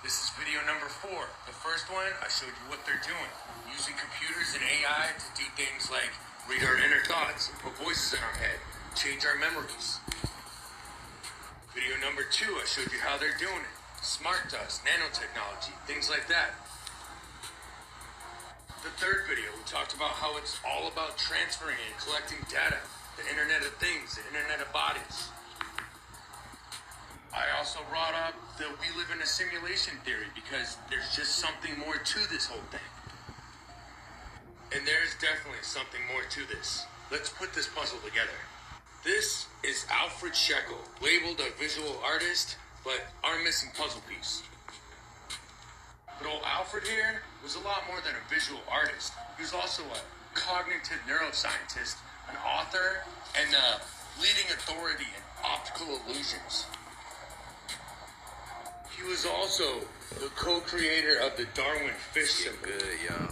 This is video number 4. The first one, I showed you what they're doing. Using computers and AI to do things like read our inner thoughts, put voices in our head, change our memories. Video number 2, I showed you how they're doing it. Smart dust, nanotechnology, things like that. The third video, we talked about how it's all about transferring and collecting data. The Internet of Things, the Internet of Bodies. I also brought up that we live in a simulation theory because there's just something more to this whole thing. And there's definitely something more to this. Let's put this puzzle together. This is Alfred Shekel, labeled a visual artist, but our missing puzzle piece. But old Alfred here was a lot more than a visual artist. He was also a cognitive neuroscientist, an author, and a leading authority in optical illusions. He was also the co-creator of the Darwin fish symbol. Good, y'all.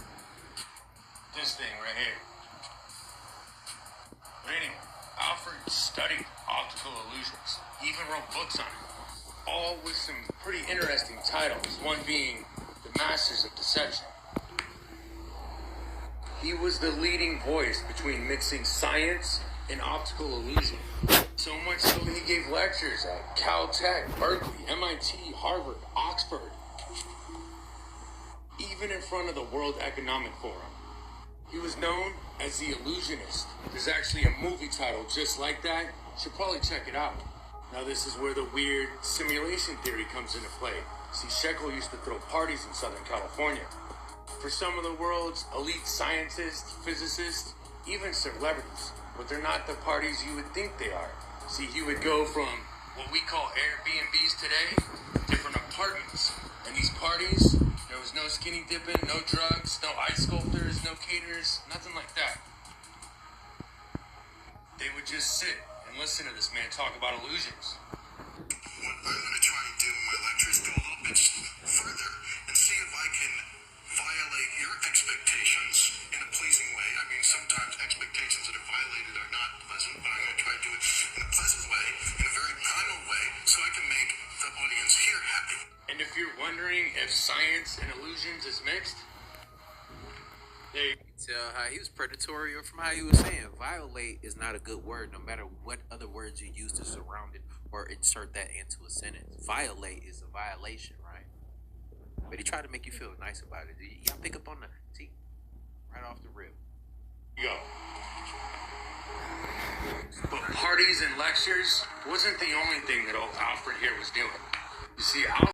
This thing right here. But anyway, Alfred studied optical illusions. He even wrote books on it. All with some pretty interesting titles, one being The Masters of Deception. He was the leading voice between mixing science and optical illusion. So much so he gave lectures at Caltech, Berkeley, MIT, Harvard, Oxford. Even in front of the World Economic Forum. He was known as the Illusionist. There's actually a movie title just like that. You should probably check it out. Now this is where the weird simulation theory comes into play. See, Shekel used to throw parties in Southern California. For some of the world's elite scientists, physicists, even celebrities. But they're not the parties you would think they are. See, he would go from what we call Airbnbs today, different apartments. And these parties, there was no skinny dipping, no drugs, no ice sculptors, no caterers, nothing like that. They would just sit and listen to this man talk about illusions. What I'm going to try and do in my lecture is go a little bit further and see if I can violate your expectations in a pleasing way. I mean, sometimes expectations that are violated are not pleasant, but I'm going to try to do it in a pleasant way, in a very primal way, so I can make the audience here happy. And if you're wondering if science and illusions is mixed, Tell how he was predatory, or from how he was saying, violate is not a good word, no matter what other words you use to surround it or insert that into a sentence. Violate is a violation, right? But he tried to make you feel nice about it. Y'all pick up on the see right off the rip. go. But parties and lectures wasn't the only thing that old Alfred here was doing. You see,